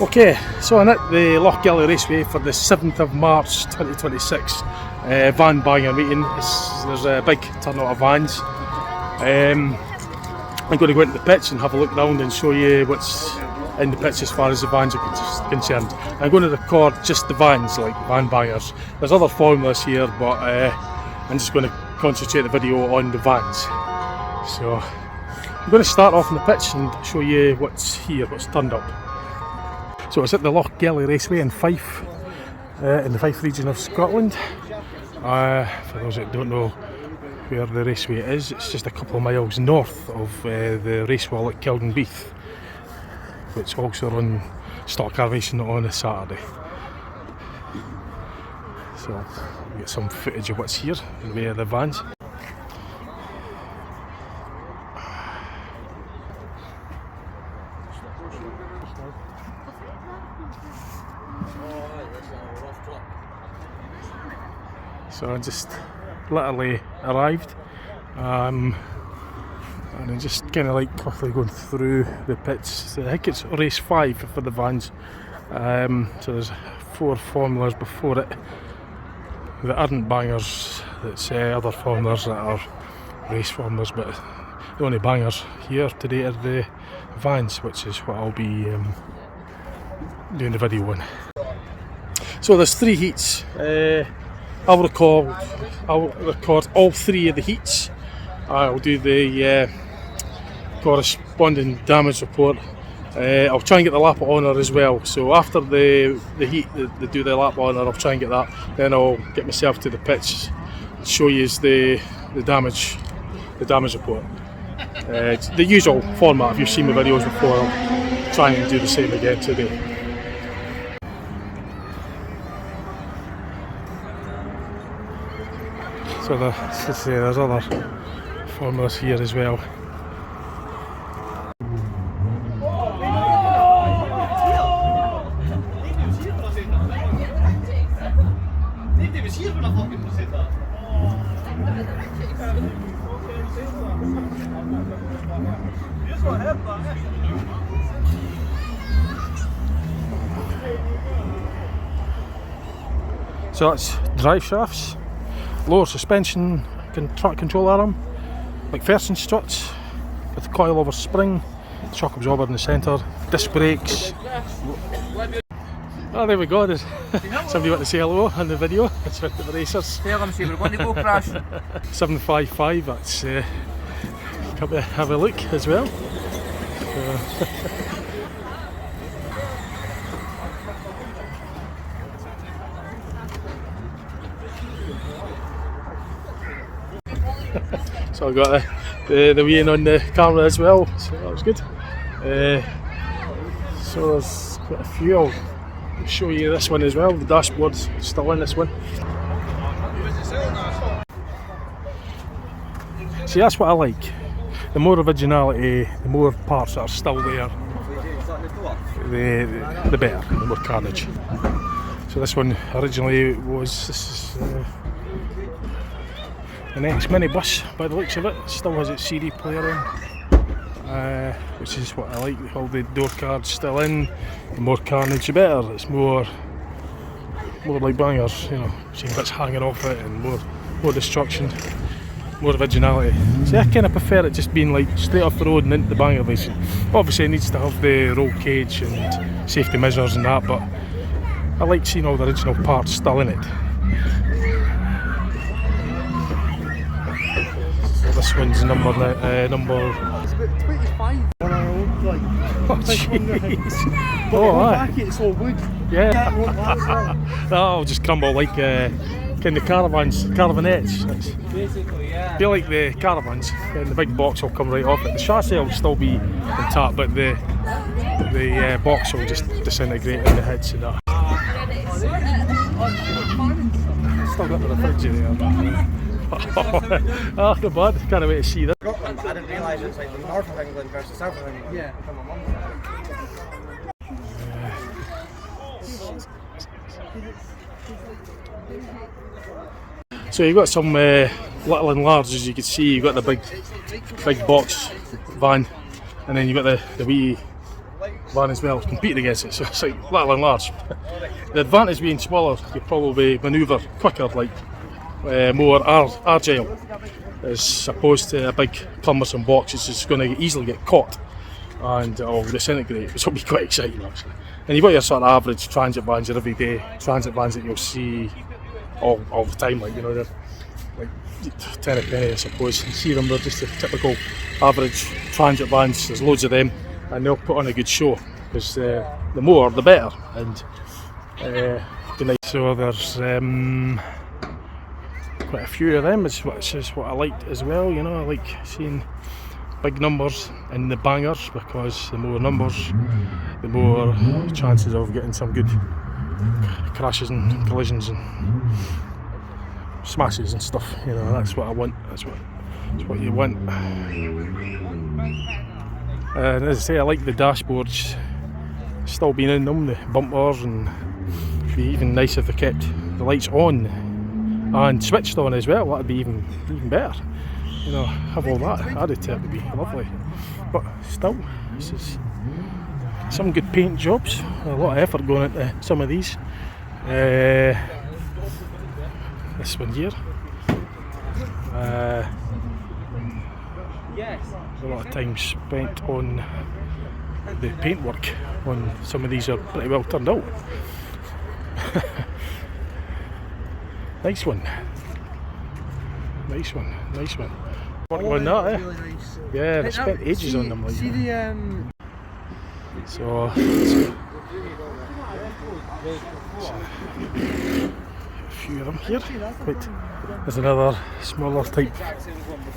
Okay, so I'm at the Lochgelly Raceway for the 7th of March 2026 van banger meeting. There's a big turnout of vans. I'm going to go into the pitch and have a look round and show you what's in the pitch as far as the vans are concerned. I'm going to record just the vans, like van bangers. There's other formulas here, but I'm just going to concentrate the video on the vans. So I'm going to start off on the pitch and show you what's here, what's turned up. So it's at the Lochgelly Raceway in Fife, in the Fife region of Scotland. For those that don't know where the raceway is, it's just a couple of miles north of the race wall at Kildenbeath, which also run stock car racing on a Saturday. So we'll get some footage of what's here in the way of the vans. So I just literally arrived, and I'm just kind of like quickly going through the pits. I think it's race 5 for the vans, so there's 4 formulas before it that aren't bangers. That's other formulas that are race formulas, but the only bangers here today are the vans, which is what I'll be doing the video on. So there's 3 heats. I'll record all 3 of the heats. I'll do the corresponding damage report. I'll try and get the lap of honour as well. So after the heat, they do the lap of honour. I'll try and get that. Then I'll get myself to the pitch, show you the damage report. It's the usual format. If you've seen my videos before, I'll try and do the same again today. So there's other formulas here as well. So that's drive shafts, lower suspension control arm, McPherson struts with a coilover spring, shock absorber in the centre, disc brakes. Oh, there we go. There's somebody want to say hello on the video. That's with the racers. Tell them, see, we're going to go crash. 755. That's come to have a look as well. So I got the weigh-in on the camera as well, so that was good. So there's quite a few. I'll show you this one as well. The dashboard's still in this one. See, that's what I like. The more originality, the more parts that are still there, the better, the more carnage. So this one originally was an ex-minibus by the looks of it. Still has its CD player in, which is what I like. All the door cards still in. The more carnage the better. It's more like bangers, you know, seeing bits hanging off it and more destruction, more originality. See, I kind of prefer it just being like straight off the road and into the banger racing. Obviously it needs to have the roll cage and safety measures and that, but I like seeing all the original parts still in it. This one's number. It's about 25. Oh jeez. Oh, back it's all wood. Yeah. That'll just crumble like kind of caravanettes. Basically, yeah. Be like the caravans, and the big box will come right off it. The chassis will still be intact, but the box will just disintegrate in the heads and that. Still got the refrigerator. Oh, not bad. Can't wait to see that. Scotland, I didn't realise it's like the north of England versus south of England. Yeah. From my mum's side. So you've got some little and large, as you can see. You've got the big box van, and then you've got the wee van as well, competing against it, so it's like little and large. The advantage being smaller, you probably manoeuvre quicker, like more agile, as opposed to a big cumbersome box which is going to easily get caught and it'll disintegrate, which will be quite exciting actually. And you've got your sort of average transit vans, your everyday transit vans that you'll see all the time, like, you know, they're like 10 a penny I suppose. You see them, they're just the typical average transit vans, there's loads of them, and they'll put on a good show, because the more the better. And so there's quite a few of them, which is what I liked as well, you know. I like seeing big numbers in the bangers, because the more numbers, the more chances of getting some good crashes and collisions and smashes and stuff, you know. That's what I want, that's what you want. And as I say, I like the dashboards still being in them, the bumpers, and it'd be even nice if they kept the lights on and switched on as well. That'd be even better, you know. Have all that added to it would be lovely. But still, this is some good paint jobs, a lot of effort going into some of these. This one here, a lot of time spent on the paintwork on some of these. Are pretty well turned out. Nice one. Nice one. Nice one. Work on that, eh? Really nice. Yeah, they spent ages on them. Like, see the so a few of them here. Wait, there's another smaller type.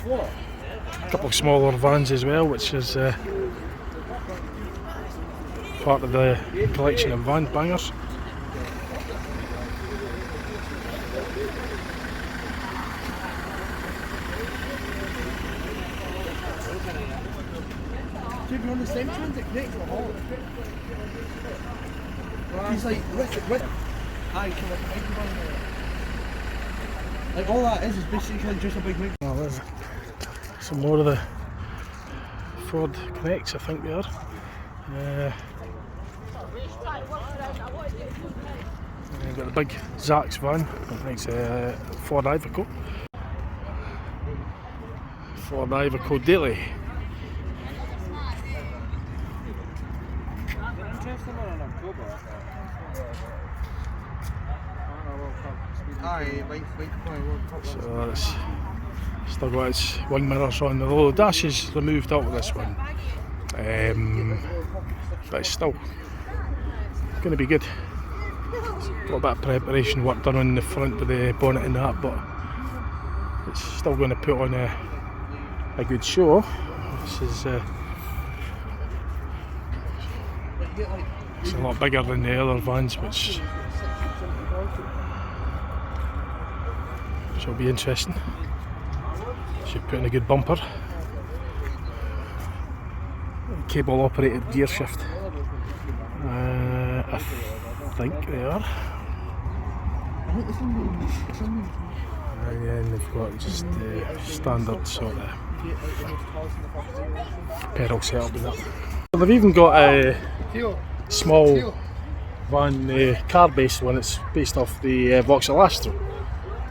A couple of smaller vans as well, which is part of the collection of van bangers. You're on the same transit connect to a hall. He's like, with like all that is basically just a big mix. Well, there's some more of the Ford Connects, I think they are. We've got the big Zax van, I think it's a Ford Iveco. Ford Iveco Daily. So it's still got its wing mirrors on, although the dash is removed out of this one. But it's still going to be good. Got a bit of preparation work done on the front with the bonnet and that, but it's still going to put on a good show. This is it's a lot bigger than the other vans, which will be interesting. Should put in a good bumper. Cable operated gear shift. I think they are. And then they've got just the standard sort of pedal setup and that. They've even got a small van, car-based one. It's based off the Vauxhall Astra.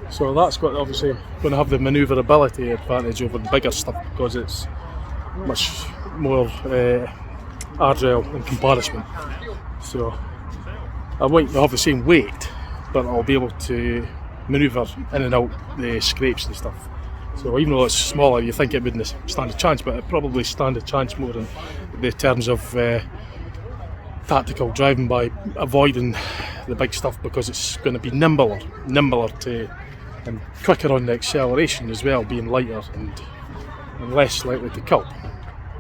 So that's got obviously going to have the manoeuvrability advantage over the bigger stuff, because it's much more agile in comparison. So I won't have the same weight, but I'll be able to manoeuvre in and out the scrapes and stuff. So even though it's smaller, you think it wouldn't stand a chance, but it probably stand a chance more in the terms of tactical driving, by avoiding the big stuff, because it's going to be nimbler to and quicker on the acceleration as well, being lighter and less likely to kill.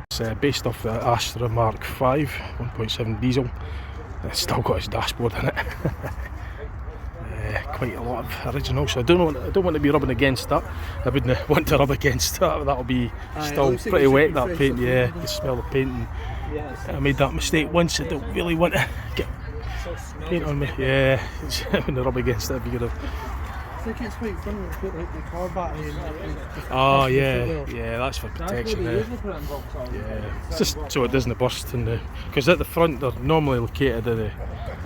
It's based off the Astra Mark V 1.7 diesel. It's still got its dashboard in it. Quite a lot of original, so I don't want to be rubbing against that. I wouldn't want to rub against that. That'll be still pretty wet, that paint. Yeah, the smell of paint. And I made that mistake once. I don't really want to get paint on me. Yeah, when I rub against it, if you get a think it's quite funny to put like the car battery in the Oh the yeah, footwell. yeah, that's for That's what protection. they Yeah. usually put in Vauxhall. It's just so it doesn't burst, because at the front they're normally located at the,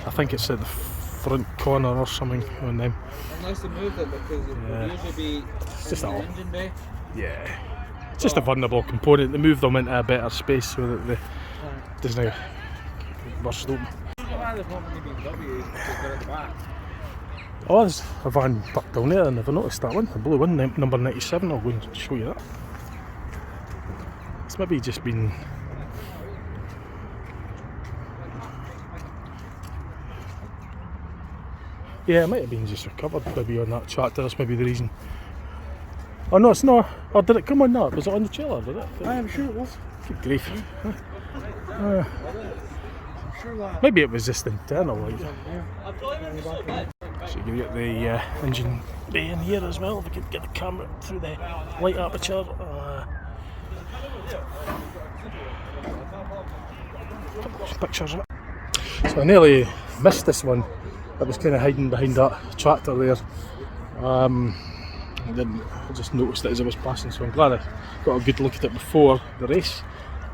I think it's at the front corner or something on them. Unless they moved it because it would usually be just in the all. engine bay. Yeah, it's just a vulnerable component. They move them into a better space so that they doesn't burst open. Why they've not many BMWs because they're at the back. Oh, there's a van parked down there. I never noticed that one. The blue one, number 97. I'll go and show you that. It's maybe just been. Yeah, it might have been just recovered maybe on that tractor. That's maybe the reason. Oh no, it's not. Or did it come on that? Was it on the trailer? Did it? I am sure it was. Good grief. I'm sure that. Maybe it was just internal. Like. So you can get the engine bay in here as well. If we could get the camera through the light aperture. Some pictures of it. So I nearly missed this one. I was kind of hiding behind that tractor there. I just noticed it as I was passing, so I'm glad I got a good look at it before the race.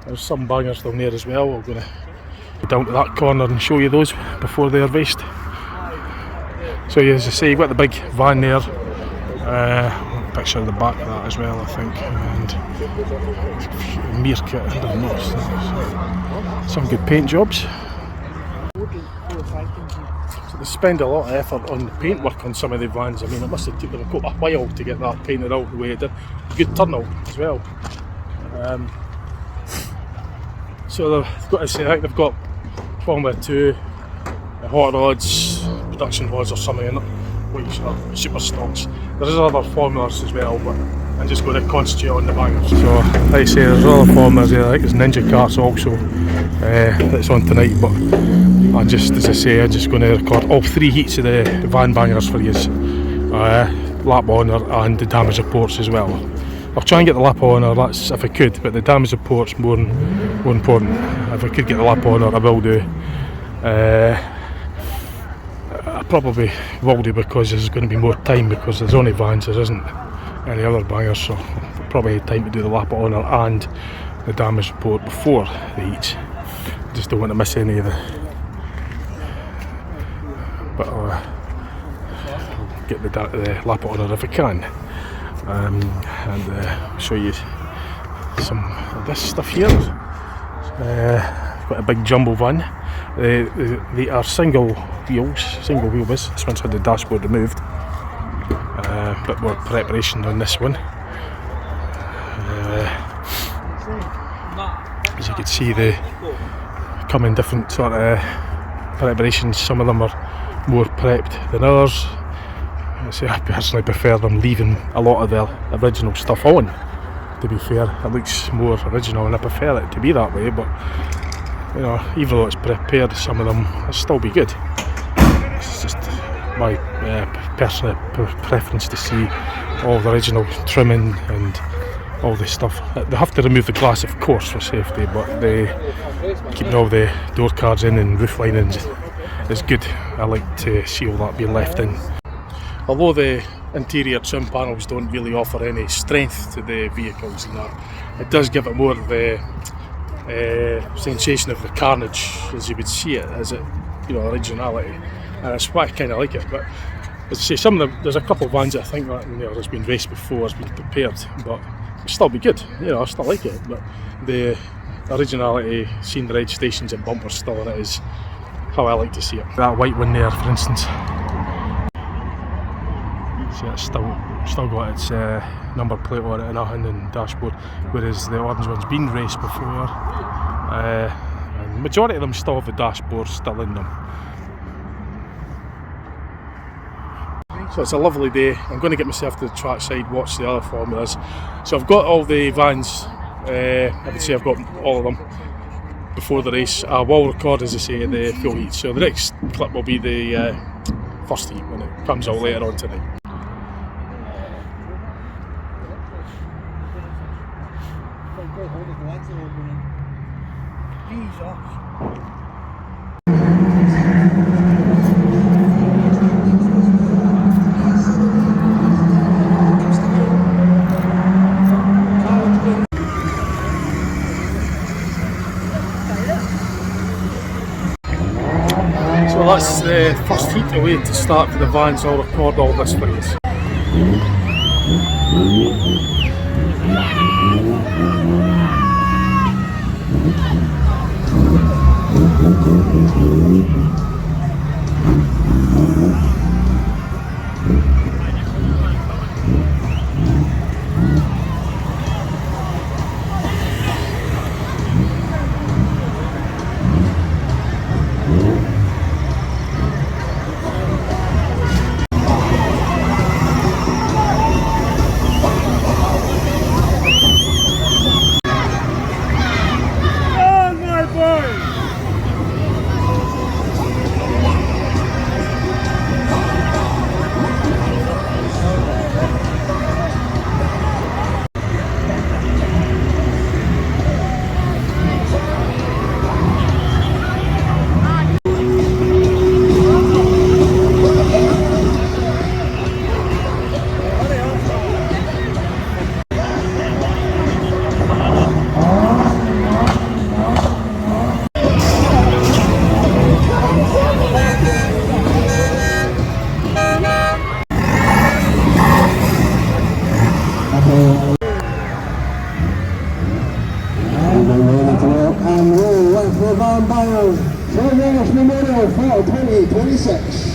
There's some bangers down there as well. We're going to go down to that corner and show you those before they're raced. So yeah, as I say, you've got the big van there. Picture of the back of that as well, I think. And Meerkat underneath. Some good paint jobs. So they spend a lot of effort on the paintwork on some of the vans. I mean, it must have taken them quite a while to get that painted out the way it did. Good turnout as well. So they've got to say, I think they've got Formula 2 hot rods, production rods or something in it, which are super stocks. There's other formulas as well, but I'm just going to concentrate on the bangers. So, like I say, there's other formulas there. I think there's Ninja Karts also that's on tonight, but I just, as I say, I'm just going to record all 3 heats of the van bangers for you. Lap honour and the damage reports as well. I'll try and get the lap honour, that's if I could, but the damage report's more important. If I could get the lap honour, I will do. I probably will do because there's going to be more time, because there's only vans, there isn't any other bangers, so I'll probably have time to do the lap honour and the damage report before the heats. I just don't want to miss any of the. But I'll get the lap honour if I can, and show you some of this stuff here. Got a big jumbo van. They are single wheelbase. This one's had the dashboard removed. Bit more preparation on this one. As you can see, they come in different sort of preparations. Some of them are more prepped than others. I personally prefer them leaving a lot of the original stuff on. To be fair, it looks more original and I prefer it to be that way, but you know, even though it's prepared, some of them will still be good. It's just my personal preference to see all the original trimming and all this stuff. They have to remove the glass, of course, for safety, but keeping all the door cards in and roof linings is good. I like to see all that being left in. Although the interior trim panels don't really offer any strength to the vehicles and that, it does give it more of the sensation of the carnage as you would see it, as it, you know, originality, and that's why I kind of like it. But as I say, some of them, there's a couple of vans that I think that, you know, has been raced before, has been prepared, but it'll still be good, you know, I still like it, but the originality, seeing the registrations and bumpers still in it, is how I like to see it. That white one there, for instance, see, it's still got its number plate on it and dashboard, whereas the orange one's been raced before, and the majority of them still have the dashboard still in them. So it's a lovely day. I'm going to get myself to the trackside, watch the other formulas. So I've got all the vans, I would say I've got all of them before the race. I will record, as I say, the full heat. So the next clip will be the first heat when it comes out later on tonight. Well, that's the first heat away to start for the vans. I'll record all this for you. And roll left for Van Byers, 12 minutes memorial for 2026.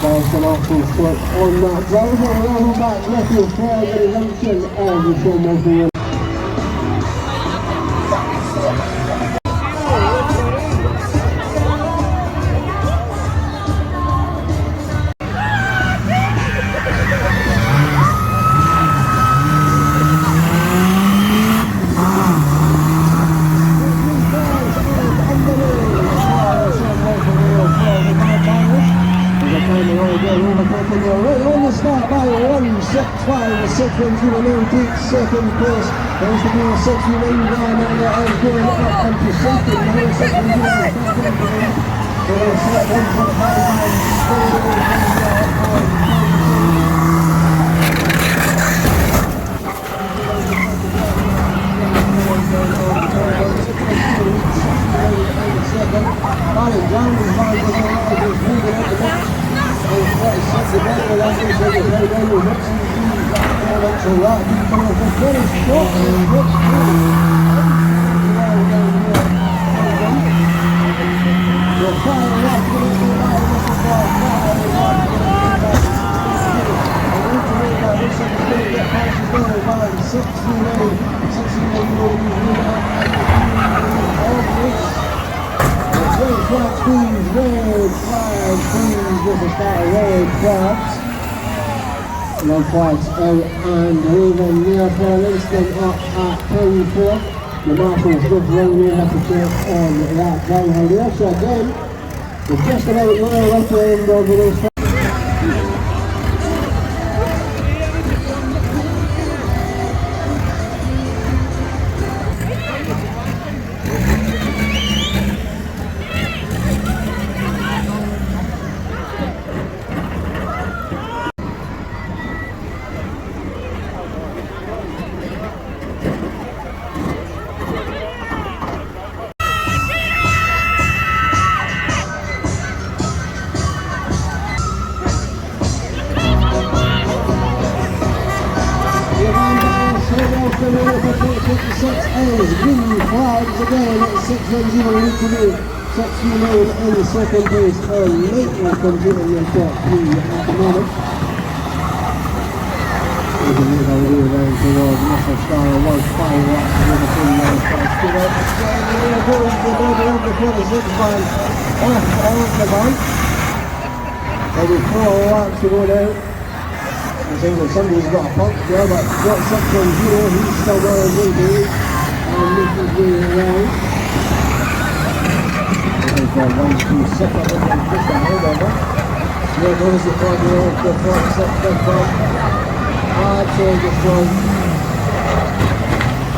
On that driver, around back, left your flag at the junction of the show. Second to the new deep second place. There's the new 69 down under and going up and to second. Now second to the second for the No flags out and leaving near for an instant up at 10-4. The marshals just running in at the check on that downhill there. So again, we're just about there at the end of the race. Green flags again at 610 need to be 6-9 in the second place and Maitland comes in the top 3 at the moment. We can move our way around towards Mr. Star, 1-5 laps to the full line flags. Good out again, and there goes the body of the 46 van off the bank. Maybe 4 laps to go now. I think that somebody's got a punch there, but got 610, he's still got his way to it and make his way around. There's the 1-2 second and just ahead of him. There goes the body of the 46 big van. Absolutely strong.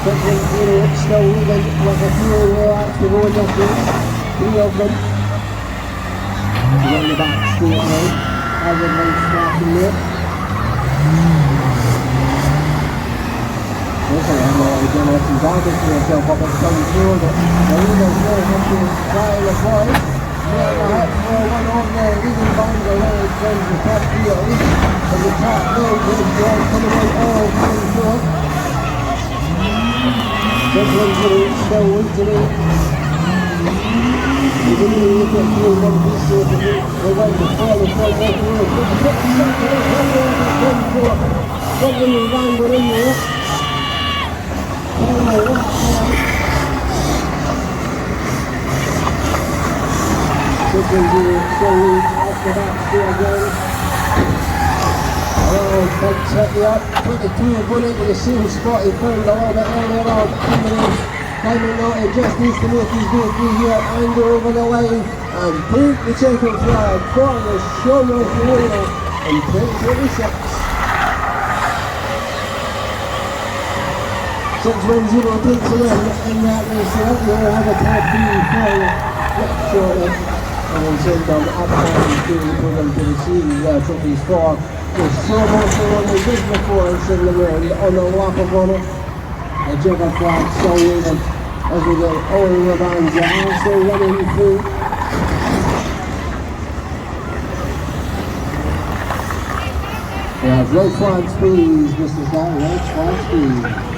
610 still leading with a few laps to go in this race. 3 of them. He's on the back straight now. Other than starting there. Also, I'm going to some garbage to yourself up at the front door, but the leaders there have to try the fly. Near the hat for one on there, leading bounds away from the top 3 at least. And the top road is John coming out all coming forth. This one's still weak today. You can even look at 3-1 piece of the week. They're going to fall the front of the road. But the 6-7 something is wrong with him there. I don't know what's wrong. Looking to slowly off the back stay again. Oh, big tip up. 22 going into the same spot he found a little bit earlier on. Climbing out, he just needs to make his way through here and go over the line and put the checkered flag for the Showroom winner in 2026. 610 takes it in that race there. We'll have a top 3 for next shortly. And we'll send them up and to the program to receive trophies for the Showroom for one they did before and send them on the lap of honour. The checkered flag still waiting as we get all the bands are still running through. We have red flags please, Mr. Scott, red flags please.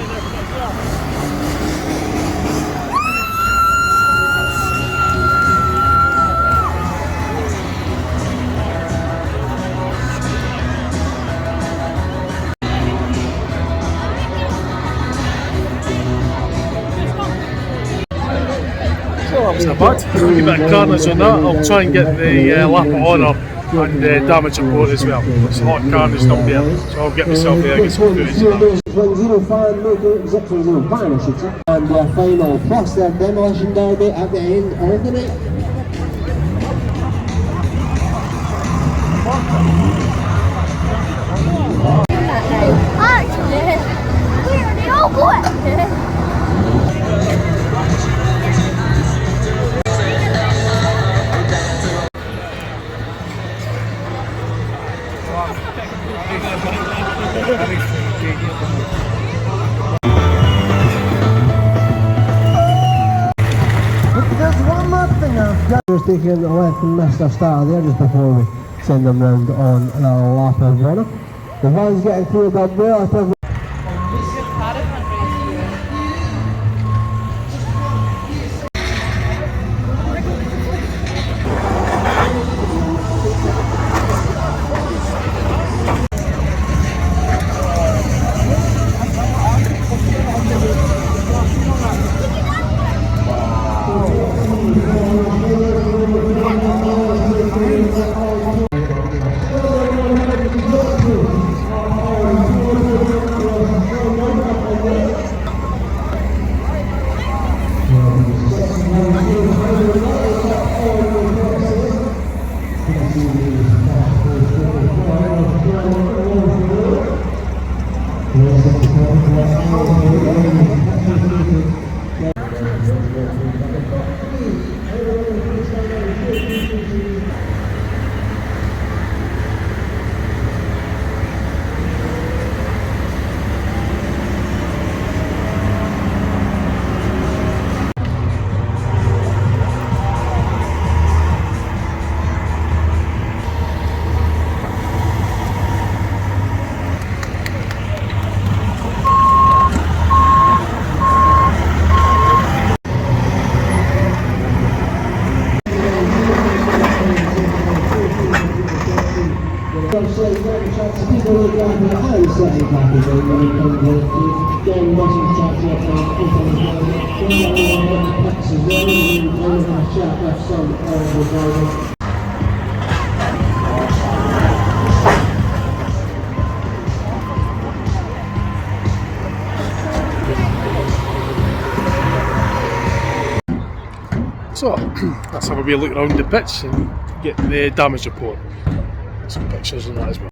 It's not bad. A bit of carnage on that. I'll try and get the lap of honour and damage report as well. There's a lot of carnage down there, so I'll get myself there and get some footage of that. 610 fan, I should say. And their final plus their demolition derby at the end of the night. Oh boy! There's one more thing I've got. Just taking the left and missed a start there just before we send them round on the lap of honour. The van's getting filled up there. So let's have a wee look around the pitch and get the damage report. Some pictures and that as well.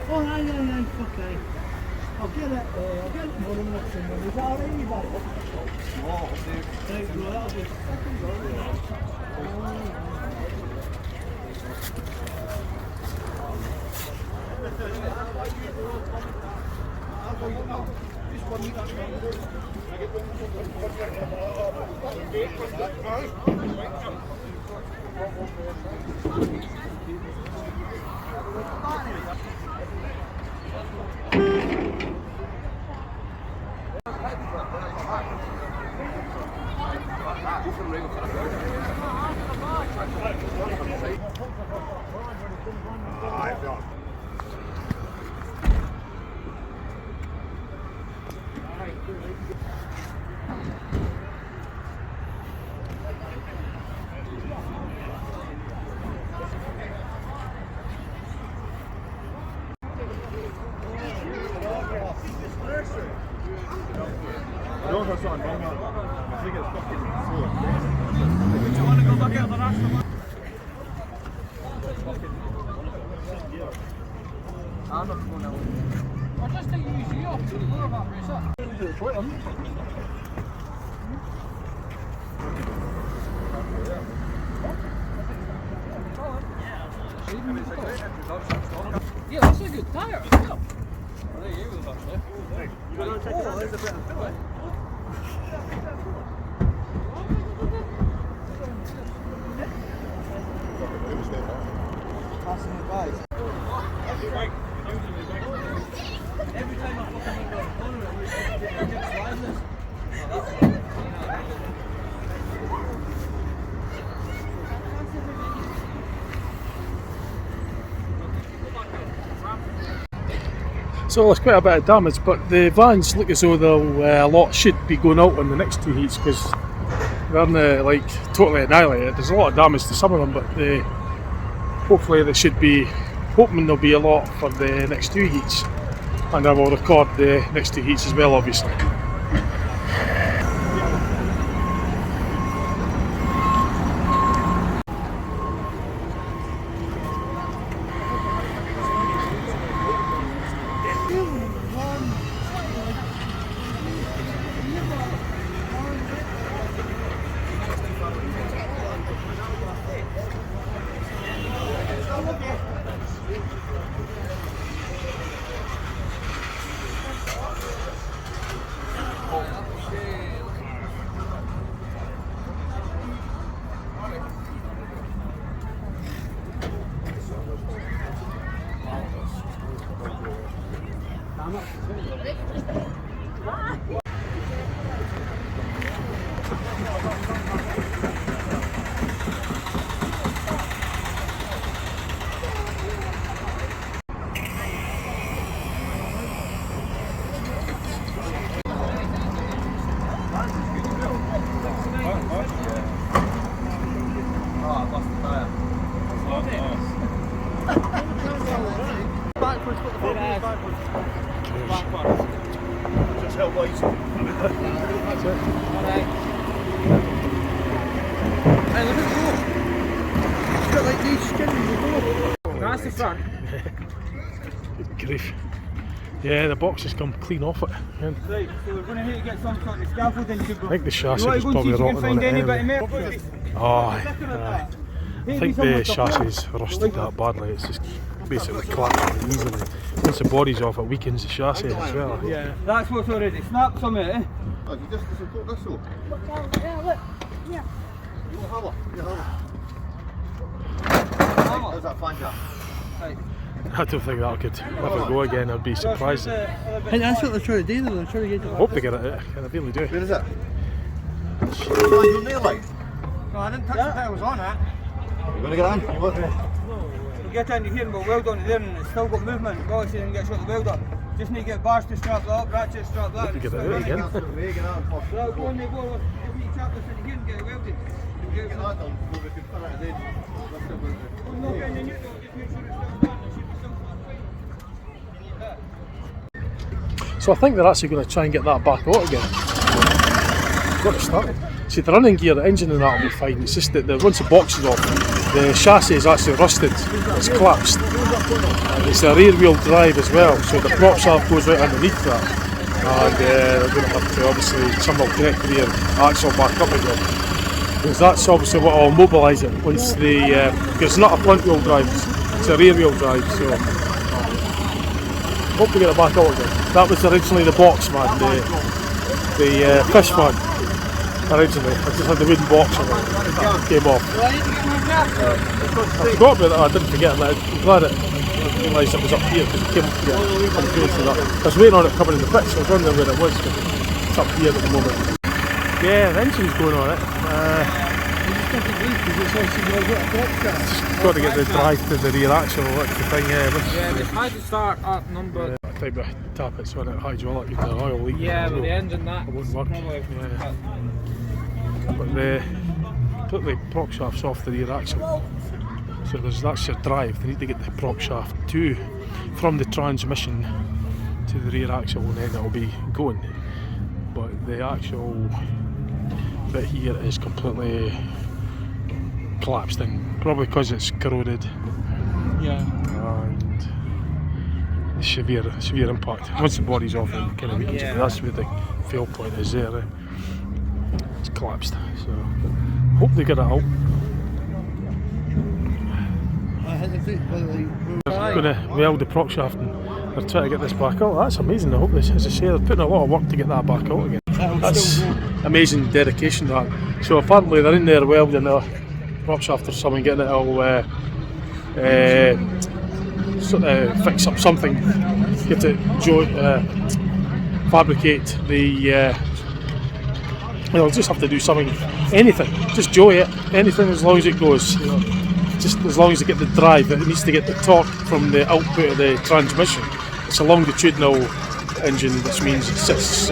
Oh, aye, okay. I'll get it more than what's in there. Is that alright, you buddy? Oh, dude. Right, bro, that'll be... Yeah, that's a good tire. Yeah. Oh, there's a bit of filling. passing it by. Every time I fucking make a corner, it gets wireless. So there's quite a bit of damage, but the vans look as though a lot should be going out on the next two heats because they're like totally annihilated. There's a lot of damage to some of them, but hopefully they should be hoping there'll be a lot for the next two heats, and I will record the next two heats as well, obviously. Backwards, what the fuck is backwards? Backwards. Just help wise. That's it. Alright. Hey, look at the door. It's got like these skins in the door. That's the front. Grief. Yeah, the box has come clean off it. Right, so we're going to have to get some sort of scaffolding to go. I think the chassis is probably rotting on it anyway. Oh, aye. I think the chassis is rusted that badly. It's just basically collapsing easily. Once the body's off, it weakens the chassis as well. Yeah, that's what's already snapped from it, eh? Oh, you just support this though? Yeah, look. Yeah. How's that flange up? Right. I don't think that could ever go again. I'd be surprised. I And that's what they're trying to do, they're trying to get it. hope they get it out, and I really do. Where is it? Flange your nail light? No, I didn't touch it, I was on it. You're going to get in? You want to? We'll get into here and we'll weld onto there and it's still got movement. Obviously didn't get shot the weld up. Just need to get bars to strap that up, ratchet strap that. Hope you get it out again. Well, go on, go. If you trap this in here and get it welded. Get that done before we can put it in. I'm not getting in yet though, just make sure it's still done. It should be still flat. So I think they're actually going to try and get that back out again. Got to start. See, the running gear, the engine and that will be fine. It's just that once the box is off, the chassis is actually rusted. It's collapsed. And it's a rear wheel drive as well, so the prop shaft goes right underneath that. And they're going to have to obviously somehow connect the rear axle back up again. Because that's obviously what will mobilise it once the. Because it's not a front wheel drive, it's a rear wheel drive, so. Hope to get it back out again. That was originally the box, man, the fish man. Originally, I just had the wooden box on it. Came off. I forgot about that. I didn't forget that. I'm glad I realised it was up here because it came up here. I was waiting on it coming in the pits. I was wondering where it was because it's up here at the moment. Yeah, the engine's going on it. Just got to get the drive to the rear axle. That's the thing. Yeah, they tried to start at number. I think I tap it so when it hydraulic, the oil leak. Yeah, but the engine that it won't work. probably. Yeah. But the took the prop shafts off the rear axle, so that's your drive. They need to get the prop shaft from the transmission to the rear axle, and then it'll be going. But the actual bit here is completely collapsed in, probably because it's corroded. Yeah. And severe impact. Once the body's off, it kind of weakens it. That's where the fail point is there. It's collapsed, so hope they get it out. They're going to weld the prop shaft and they're trying to get this back out. That's amazing. I hope this, as I say, they're putting a lot of work to get that back out again. That's amazing dedication, that. So apparently they're in there welding a prop shaft or something, getting it all sort of fix up something, get it fabricate the just have to do something, anything, just joy it, anything as long as it goes, just as long as you get the drive. It needs to get the torque from the output of the transmission. It's a longitudinal engine, which means it sits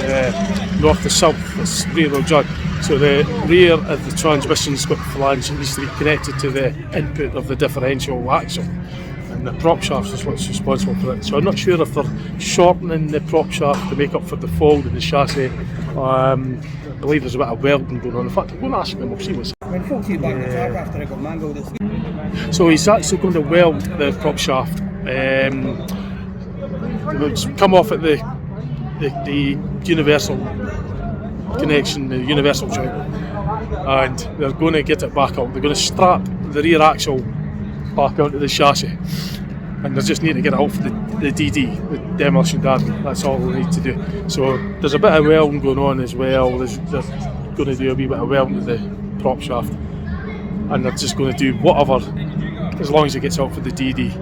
north to south, it's rear wheel drive. So the rear of the transmission's got the flange, it needs to be connected to the input of the differential axle. And the prop shaft is what's responsible for it. So I'm not sure if they're shortening the prop shaft to make up for the fold in the chassis. I believe there's a bit of welding going on. In fact, I'm going to ask them, we'll see what's. When folks see back the track after I got mangled, it's So he's actually going to weld the prop shaft. It's come off at the universal connection, the universal joint, and they're going to get it back out. They're going to strap the rear axle back onto the chassis, and they just need to get it out for the DD, the demolition derby. That's all they need to do. So there's a bit of welding going on as well. They're going to do a wee bit of welding to the prop shaft, and they're just going to do whatever, as long as it gets out for the DD.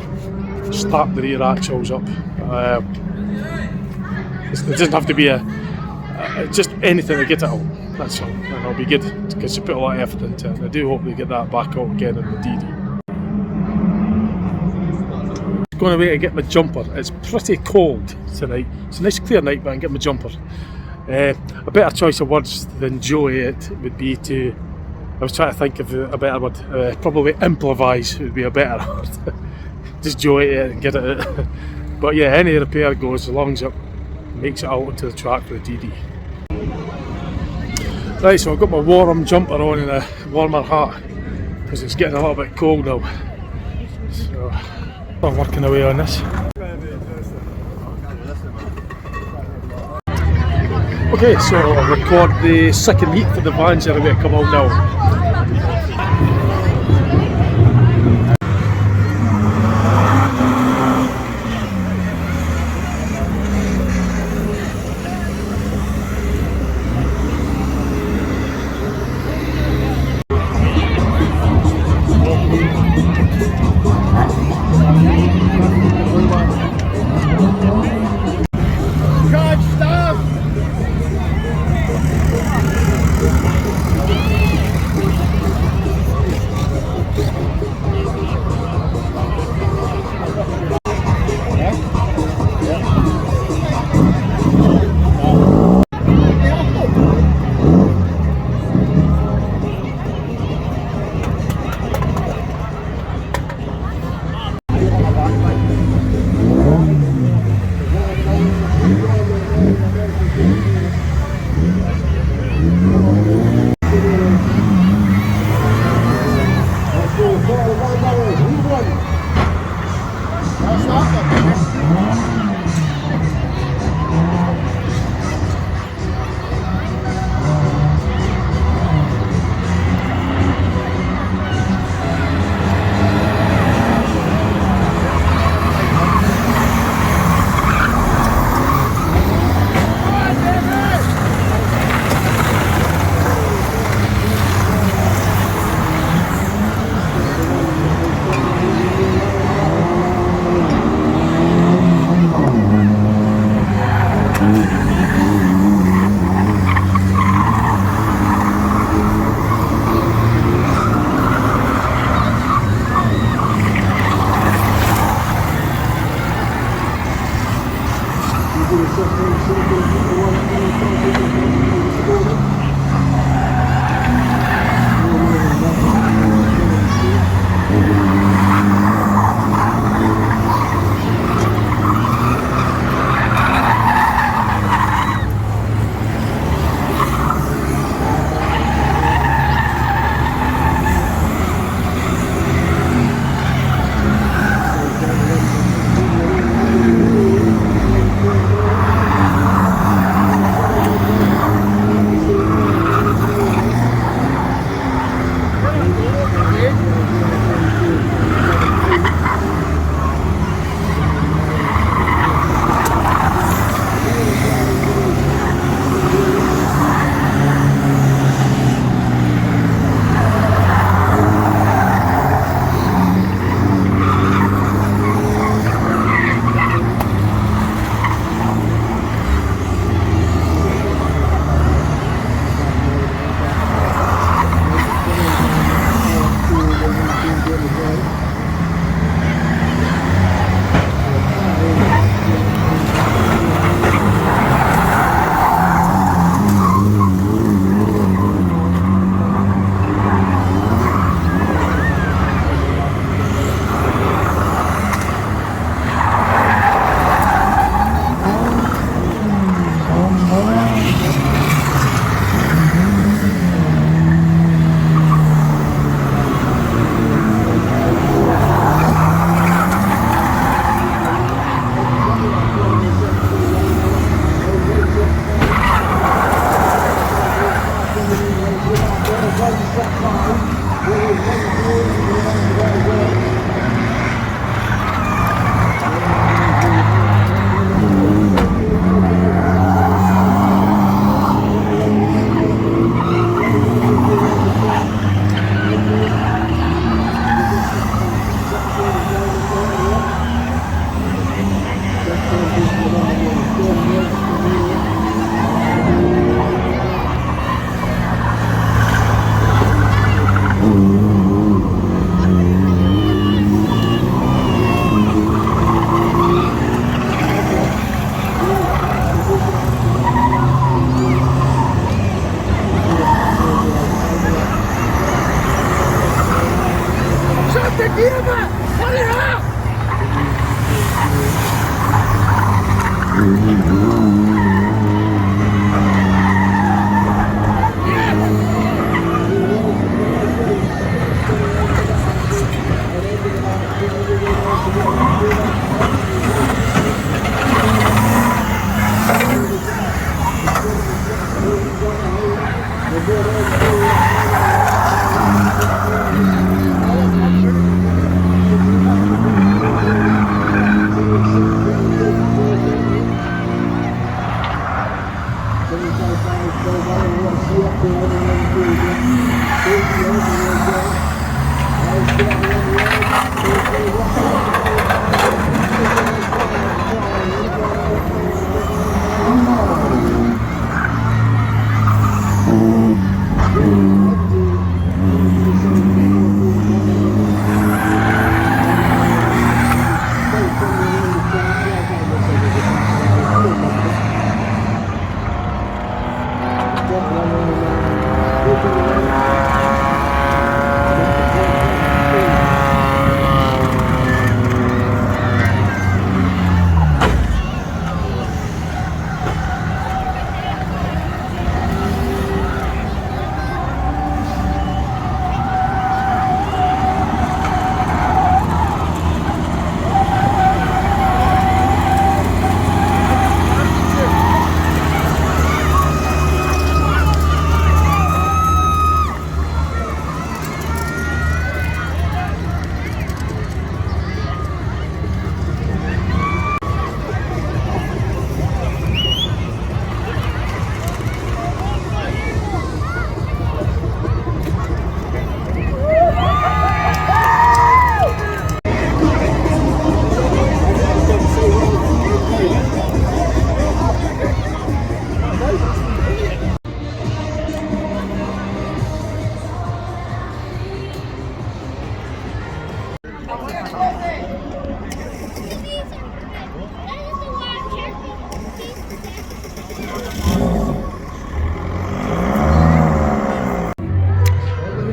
Strap the rear axles up. It doesn't have to be just anything to get it out. That's all, and it'll be good because you put a lot of effort into it. I do hope they get that back out again in the DD. Going away to get my jumper. It's pretty cold tonight. It's a nice clear night, but I can get my jumper. A better choice of words than enjoy it would be to. I was trying to think of a better word. Probably improvise would be a better word. Just enjoy it and get it out. But yeah, any repair goes as long as it makes it out onto the track for the DD. Right, so I've got my warm jumper on and a warmer hat because it's getting a little bit cold now. So I'm working away on this. Okay, so I'll record the second heat for the vans that are going to come out now.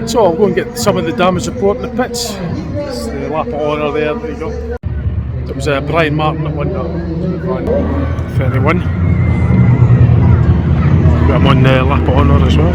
So I'll go and get some of the damage report in the pits. It's the lap of honour there you go. It was Brian Martin that won that. 31. Got him on the lap of honour as well.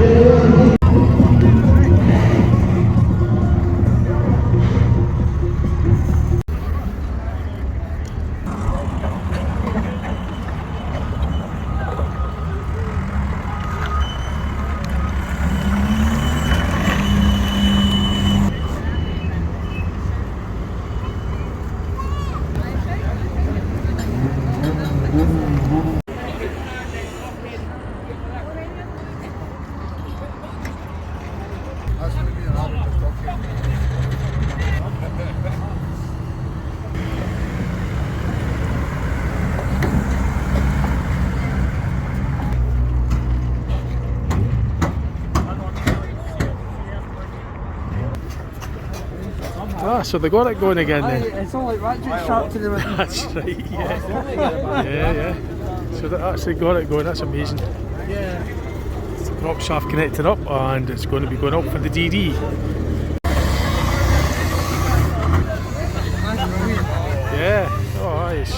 Ah, so they got it going again then. It's all like ratchet sharp to the right. That's right, yeah. Yeah. So they actually got it going, that's amazing. Yeah. The prop shaft connected up and it's going to be going up for the DD. Yeah, oh nice.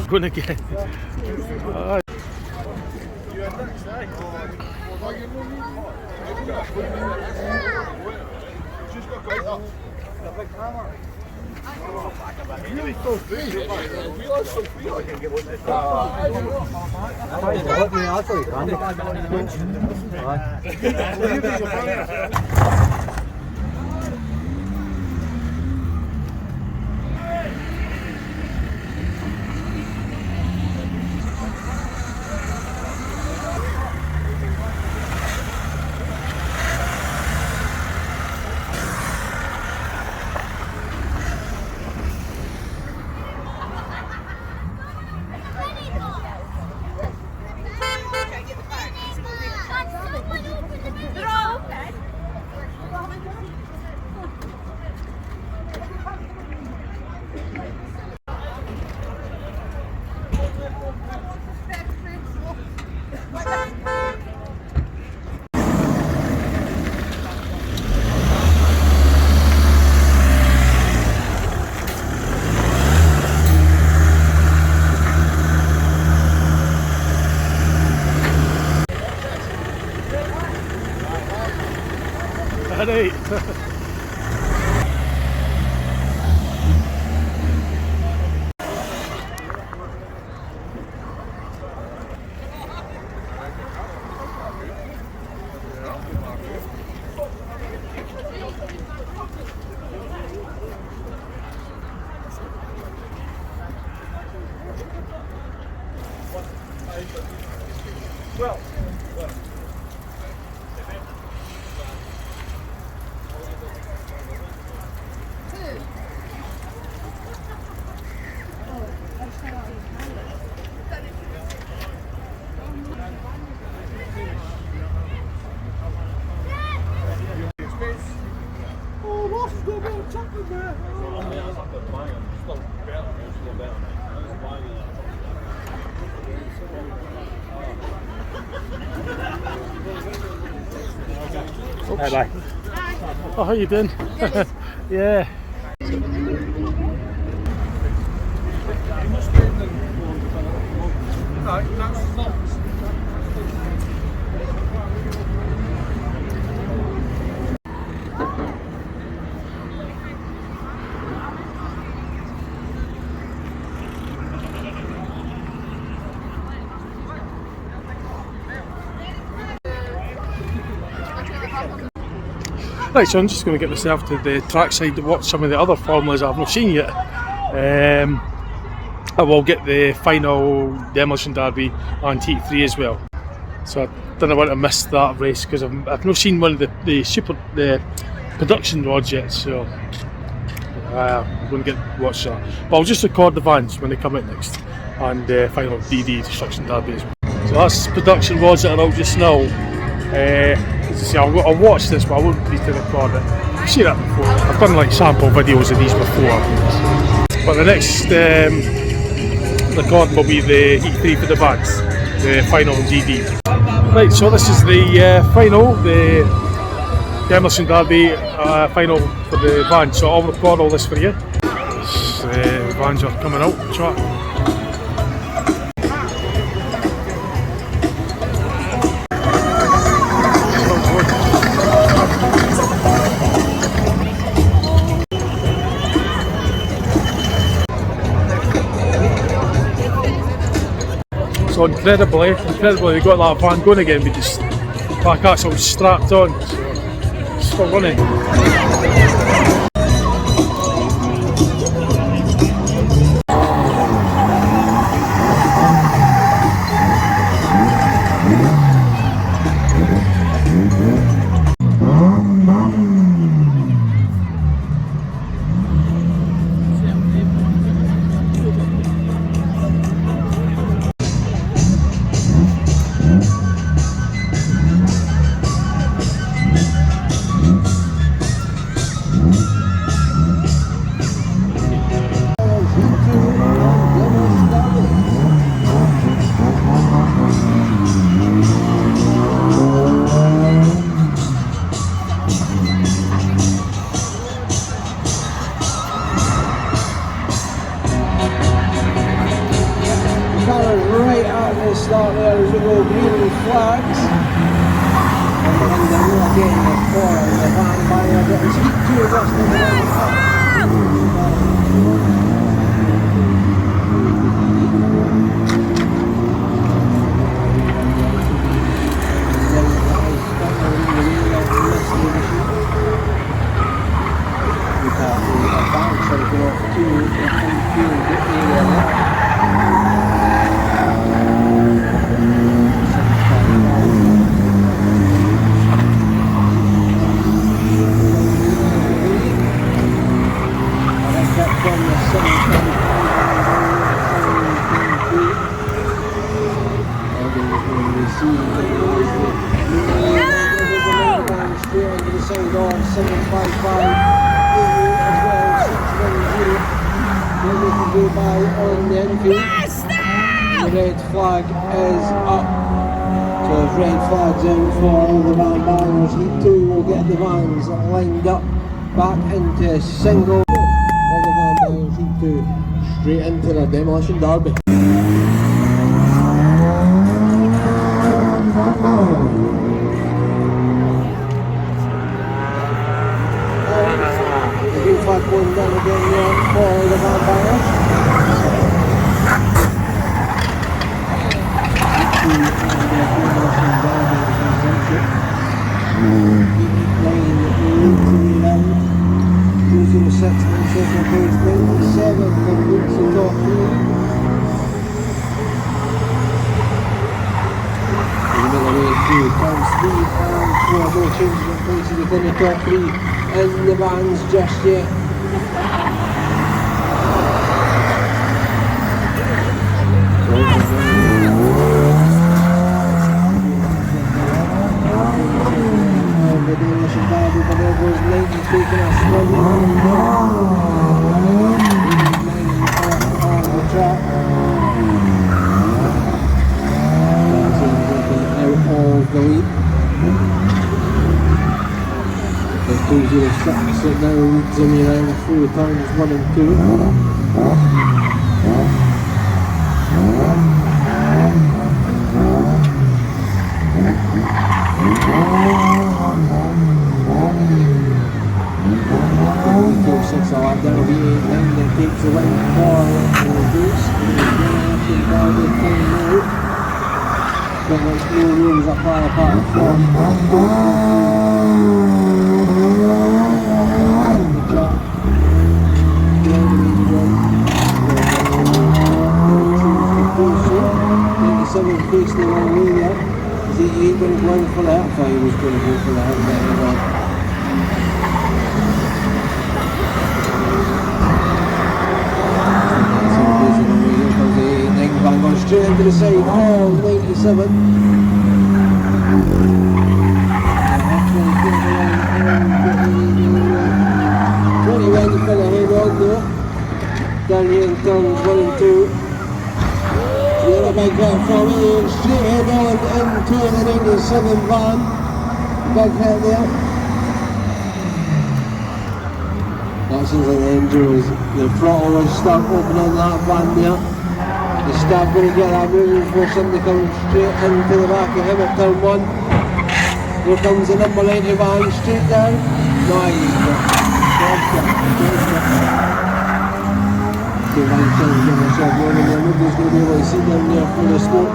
Going again. Alright. Bye bye. Oh, how you doing? Yeah. Right, so I'm just going to get myself to the trackside to watch some of the other formulas I've not seen yet. I will get the final Demolition Derby on T3 as well. So I don't want to miss that race because I've not seen one of the production rods yet. So I'm going to get watch that. But I'll just record the vans when they come out next, and final DD Destruction Derby as well. So that's production rods that are out just now. As I say, I'll watch this, but I won't be to record it. I've seen that before. I've done like sample videos of these before. But the next recording will be the Heat 3 for the vans, the final DD. Right, so this is the final, the Demolition Derby final for the vans. So I'll record all this for you. The vans are coming out the track. So incredibly, we got that van going again with this back axle strapped on, so it's still running. Right at the start there is a row of green flags. And they're not getting the corner, the van by a bit. It's Heat 2, that's the The red flag is up. So if red flag's out for all the van bangers, Heat 2 will get the vans lined up back into single. All the van bangers, Heat 2 straight into the Demolition Derby. track going down again there for the vampires. Using the 6 and 7 page 97 completes the top 3. We'll make our way through times 3 and 4, no changes in places within the top 3 in the vans just yet. The demolition derby, but there goes 90 taking a swing on the track. That's out of the lead. There's 206 that now leads in the around through turns 1 and 2. Six a lap, that'll be 8-9 that takes the win for the Goose. But there's no rules that far apart from the track. 97 facing the wrong way there. Is he going to go in for that? I thought he was going to go for that. Van going straight into the side of 97. Pretty well to fill ahead on though. Down here in turns 1 and 2. The other big hit from Ian straight head on into the 97 van. Big hit there. That seems like the engine was, the throttle was stuck opening that van there. The staff going to get that moving before somebody comes straight into the back of him at turn 1. Here comes the number 90 van straight down. Nice. Two van trying to get myself moving there. Nobody's going to be able to see them there for the smoke.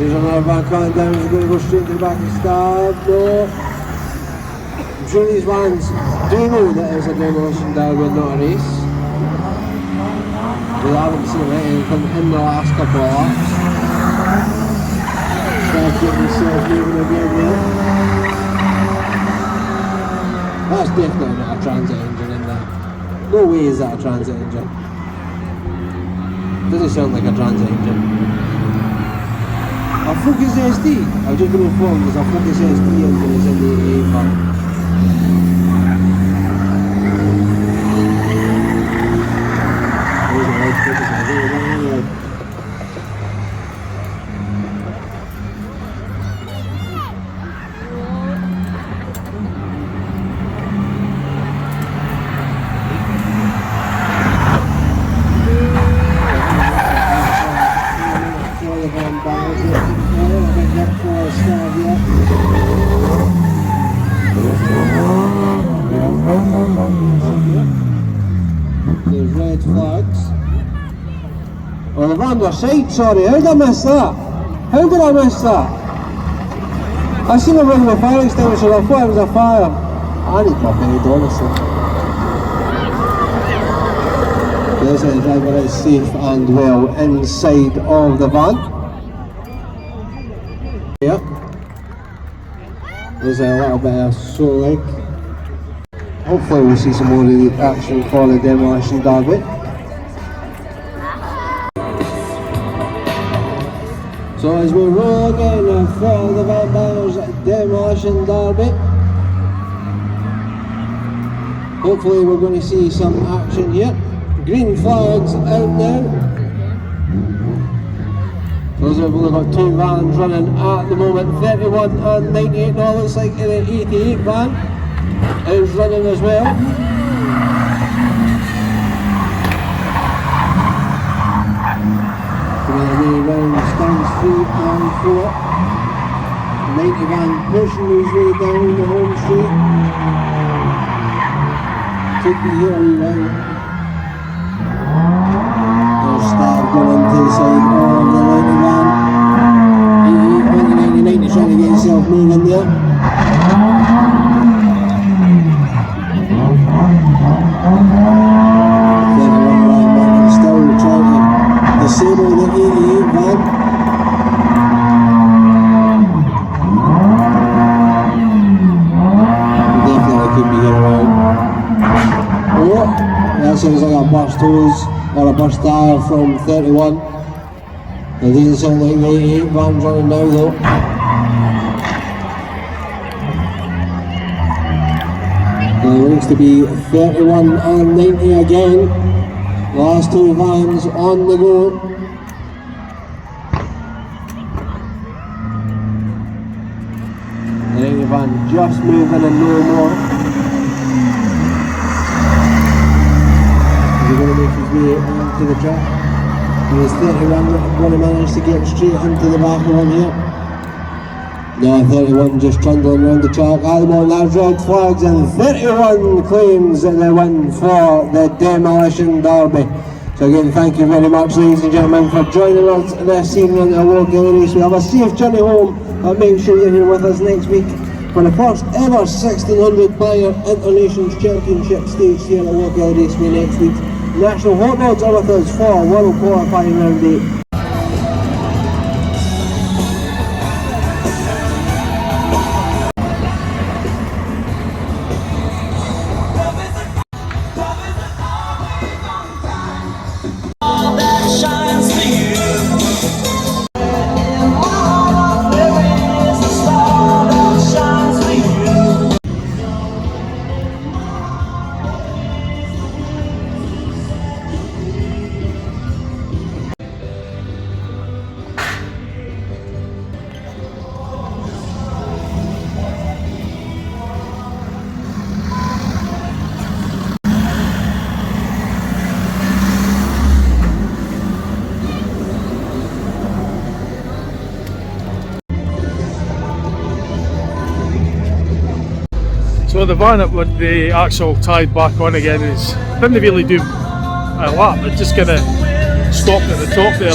There's another van coming down. He's going to go straight to the back of the staff. No. I'm sure these vans do know that it's a demolition derby, not a race. We haven't seen anything in the last couple of laps. Start getting himself moving again there. That's definitely not a transit engine in there. No way is that a transit engine. Doesn't sound like a transit engine. A Focus SD. I've just been informed there's a Focus SD engine is in the A van. There's red flags. Oh, the van was side, sorry. How did I miss that? How did I miss that? I seen him running with fire extinguisher, I thought it was a fire. I need my head, honestly. There's a driver is safe and well inside of the van. Yep. There's a little bit of sore leg. Hopefully we'll see some more of the action for the demolition derby. So as we roll again for the Vampires demolition derby, hopefully we're going to see some action here. Green flags out now. Those have only got two vans running at the moment, 31 and 98. Now looks like an 88 van is running as well. Way round stands 3 and 4. 90 van pushing his way down the home straight. could be here a wee while. There's Star going into the side of the 90 van. 88 on the 99, he's trying to get himself moving there. Still trying to disable the 88 van. Definitely could be here around. Oh, that sounds like a burst hose or a burst tire from 31. It doesn't sound like the 88 van's running now though. It looks to be 31 and 90 again. Last two vans on the go. The 90 van just moving and no more. He's going to make his way onto the track. And is 31 going to manage to get straight into the back of him here? No, 31 just trundling around the track at the moment. That's red flags, and 31 claims the win for the Demolition Derby. So again, thank you very much, ladies and gentlemen, for joining us this evening at Lochgelly Raceway. Have a safe journey home, and make sure you're here with us next week for the first ever 1600 Banger Internations Championship stage here at Lochgelly Raceway next week. National Hot Rods are with us for World Qualifying Round 8. So the van up with the axle tied back on again is didn't really do a lap, it just kind of stopped at the top there.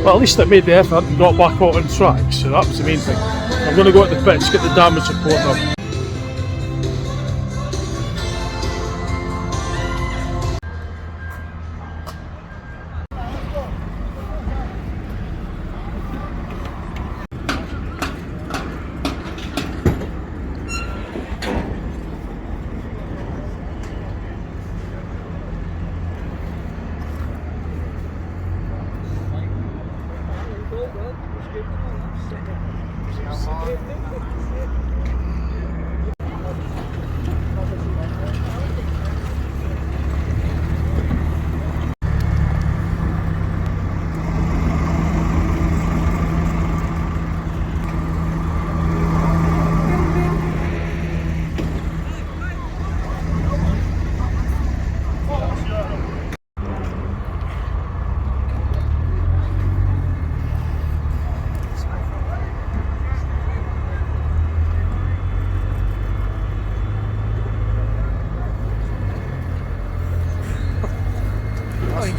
Well, at least it made the effort and got back out on track, so that was the main thing. I'm going to go at the pits, get the damage report up.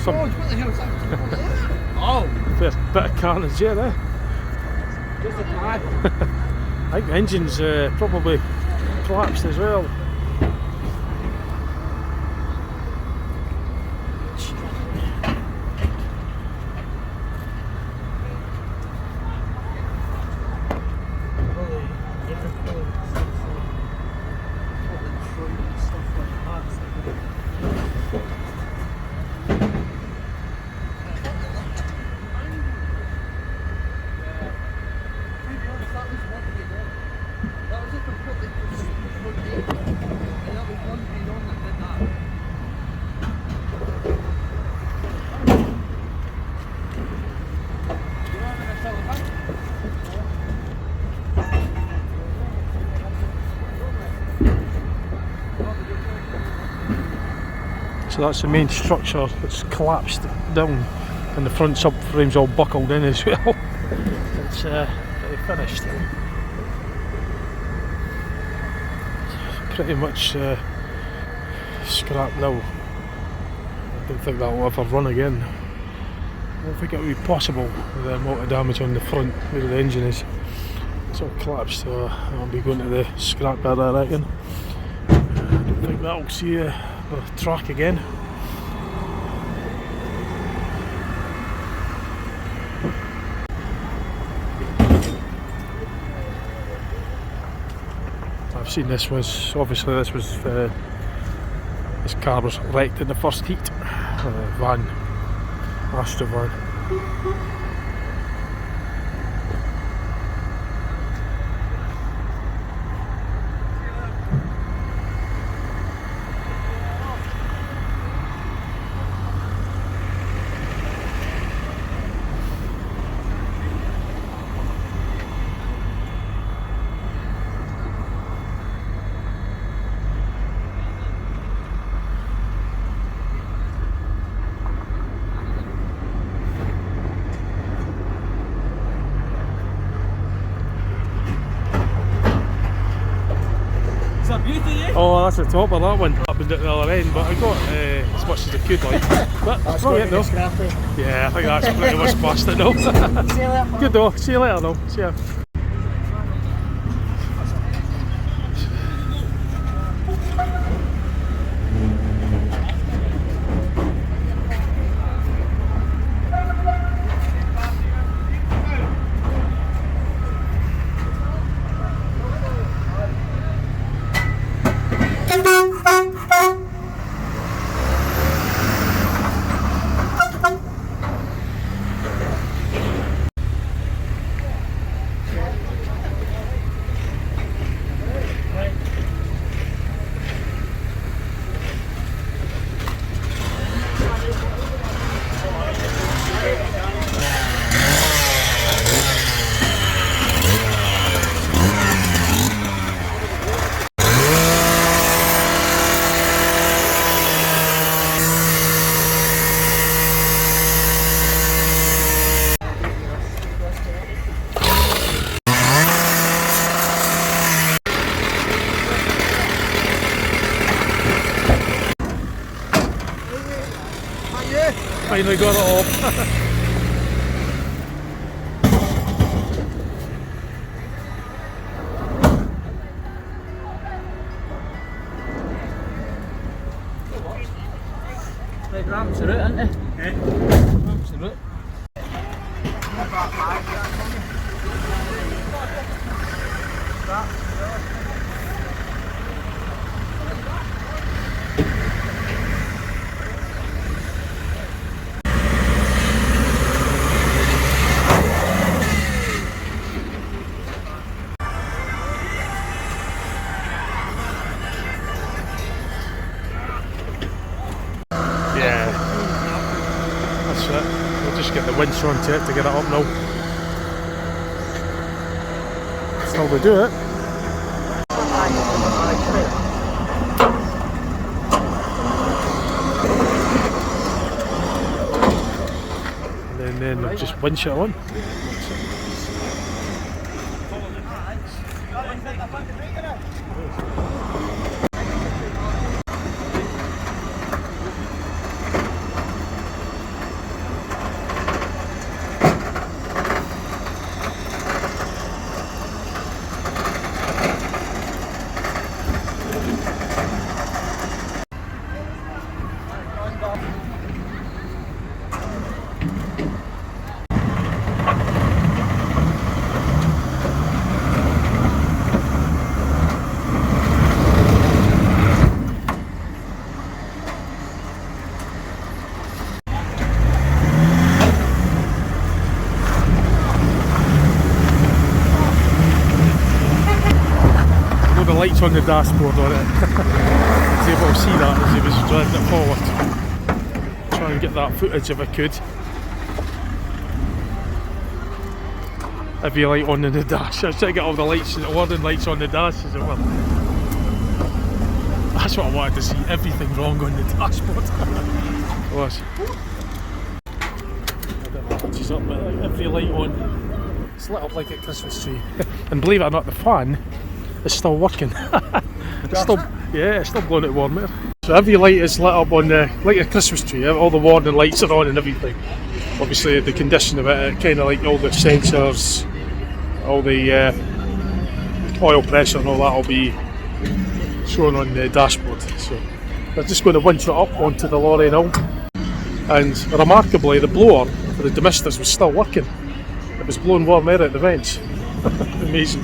Some What the hell is that? Oh! bit of carnage here, eh? Just a tad. I think the engine's probably collapsed as well. So that's the main structure that's collapsed down, and the front subframe's all buckled in as well. It's finished. Pretty much scrap now. I don't think that will ever run again. I don't think it will be possible with the amount of damage on the front where the engine is. It's all collapsed, so I'll be going to the scrap yard, I reckon. I don't think that will see the track again. I've seen this was, obviously this was, this car was wrecked in the first heat. Van, Astra van. Oh, that's the top of that one. Up and at the other end, but I got as much as I could, like. But that's not it though. Yeah, I think that's pretty much past it now. See you later. Good though. See you later though. See ya. Finally got it off. Right, ramps are out, aren't they? Ramps are out. Yeah, that's it. We'll just get the winch onto it to get it up now. That's how we do it. And then we'll just winch it on. Lights on the dashboard on it. I was able to see that as he was driving it forward. Try and get that footage if I could. Every light on in the dash. I was trying to get all the lights, the warning lights on the dash as well. That's what I wanted to see. Everything wrong on the dashboard. It was. I don't know what she's up, but like every light on. It's lit up like a Christmas tree. And believe it or not, the fan it's still working. It's still, yeah, it's still blowing it warmer. So every light is lit up on the, like a Christmas tree, all the warning lights are on and everything. Obviously the condition of it, kind of like all the sensors, all the oil pressure and all that will be shown on the dashboard. So they're just going to winch it up onto the lorry now. And remarkably, the blower for the demisters was still working. It was blowing warm air at the vents. Amazing.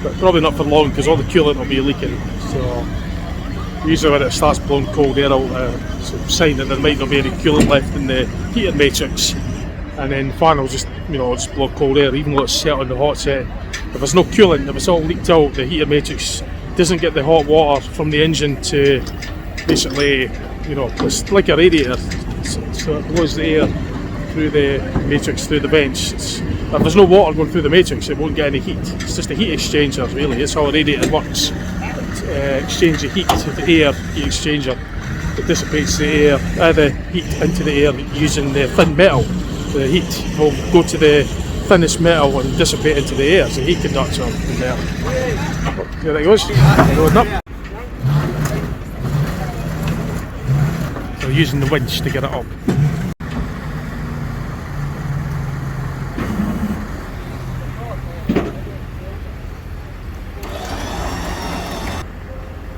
But probably not for long because all the coolant will be leaking. So usually when it starts blowing cold air out, it's a sign that there might not be any coolant left in the heating matrix. And then the fan will just, just blow cold air even though it's set on the hot setting. If there's no coolant, if it's all leaked out, the heater matrix doesn't get the hot water from the engine to basically, it's like a radiator, so it blows the air through the matrix, through the vents. If there's no water going through the matrix, it won't get any heat. It's just a heat exchanger really, it's how a radiator works. It exchanges the heat to the air heat exchanger. It dissipates the air, the heat into the air using the thin metal. The heat will go to the thinnest metal and dissipate into the air as a heat conductor in there. There it goes, loading up. So using the winch to get it up.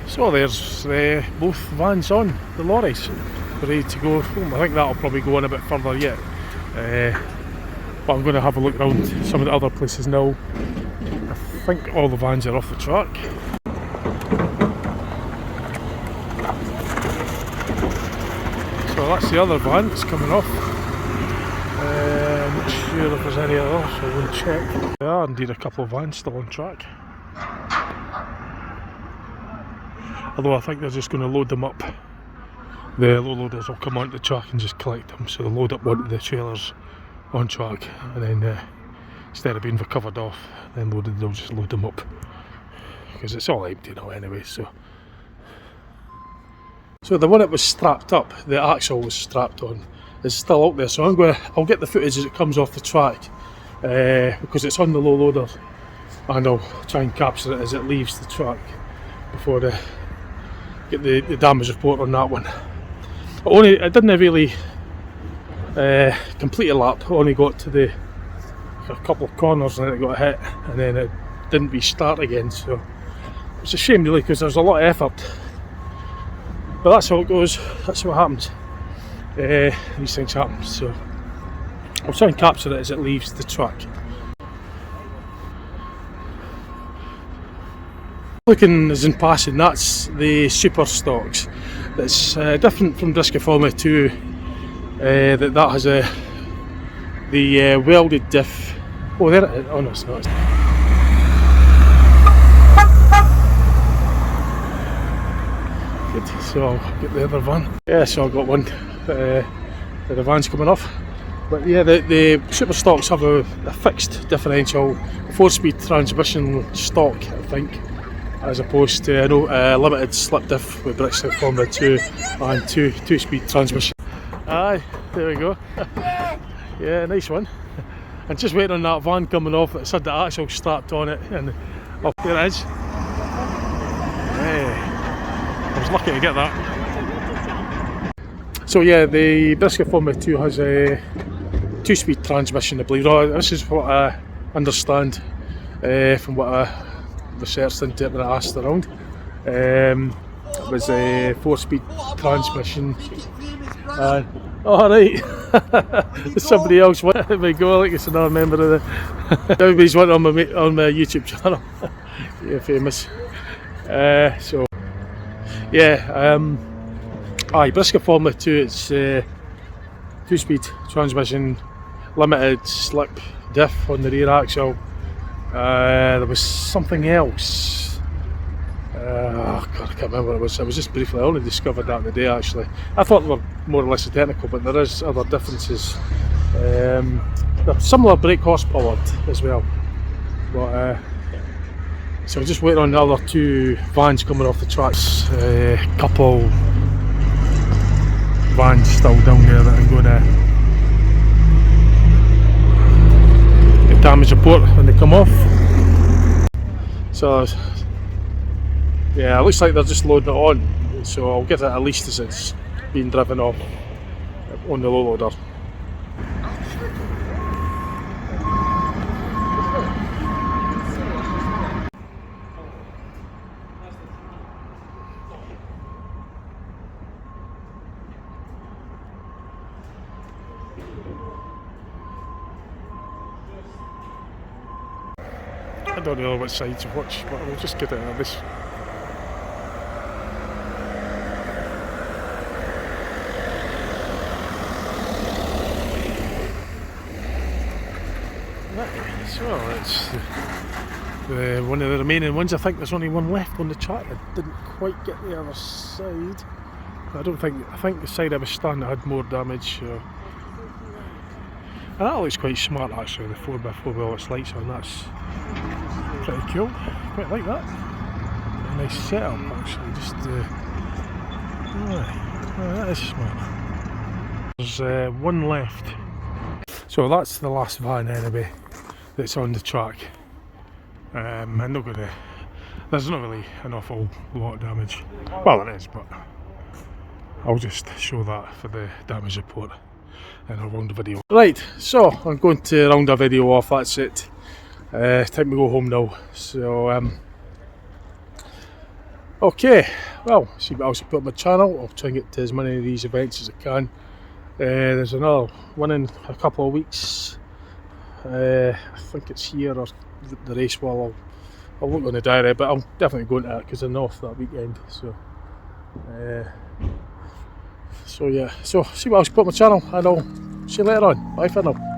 So there's both vans on, the lorries, ready to go home. I think that'll probably go on a bit further yet. But I'm going to have a look around some of the other places now. I think all the vans are off the track. So that's the other van that's coming off. Not sure if there's any other, so we'll check. There are indeed a couple of vans still on track. Although I think they're just going to load them up. The low loaders will come onto the track and just collect them, so they'll load up onto the trailers on track, and then instead of being recovered off, then loaded, they'll just load them up because it's all empty now anyway. So the one that was strapped up, the axle was strapped on, is still out there. So I'll get the footage as it comes off the track because it's on the low loader, and I'll try and capture it as it leaves the track before get the damage report on that one. I didn't really complete a lap. I only got to a couple of corners and then it got hit, and then it didn't restart again. So it's a shame really because there's a lot of effort. But that's how it goes. That's what happens. These things happen. So I'll try and capture it as it leaves the track. Looking as in passing, that's the super stocks. That's different from Discoforma 2. That has the welded diff. Oh, there it is. Oh no, it's not. Good. So I'll get the other van. Yeah, so I've got one. The van's coming off. But yeah, the super stocks have a fixed differential, 4-speed transmission stock, I think, as opposed to limited slip diff with Discoforma 2 and 2-speed transmission. Aye, there we go. Yeah, nice one. And just waiting on that van coming off. It's had the axle strapped on it, and up there it is. I was lucky to get that. So yeah, the Discoforma 2 has a 2-speed transmission, I believe. This is what I understand from what I researched into it when I asked around. It was a 4-speed transmission. Oh right, somebody else went. There we go. Like it's another member of the. Everybody's went on my YouTube channel. Yeah, famous. So yeah, Discoforma 2. It's 2-speed transmission, limited slip diff on the rear axle. There was something else. Oh God, I can't remember what it was. I was just briefly, I only discovered that the day actually. I thought they were more or less identical, but there is other differences. They're similar brake horsepower as well. But so I'm just waiting on the other 2 vans coming off the tracks. Couple vans still down there that I'm going to get damage report when they come off. So yeah, it looks like they're just loading it on. so I'll get it at least as it's being driven off on the low loader. I don't know which side to watch, but I'll just get it at this. So it's one of the remaining ones. I think there's only one left on the track. I didn't quite get the other side. I think the side I was standing had more damage. So. And that looks quite smart actually, the 4x4 with all its lights on. That's pretty cool. Quite like that. A nice setup actually. Just that is smart. There's one left. So that's the last van anyway that's on the track. I'm not gonna. There's not really an awful lot of damage. Well, it is, but I'll just show that for the damage report and I'll round the video. Right, so I'm going to round the video off. That's it. Time to go home now. So okay, well, see what else I put on my channel. I'll try and get to as many of these events as I can. There's another one in a couple of weeks. I think it's here or the race. Well, I'll look on the diary, but I'm definitely going to it because I'm off that weekend. So yeah, so see what else I put on my channel and I'll see you later on. Bye for now.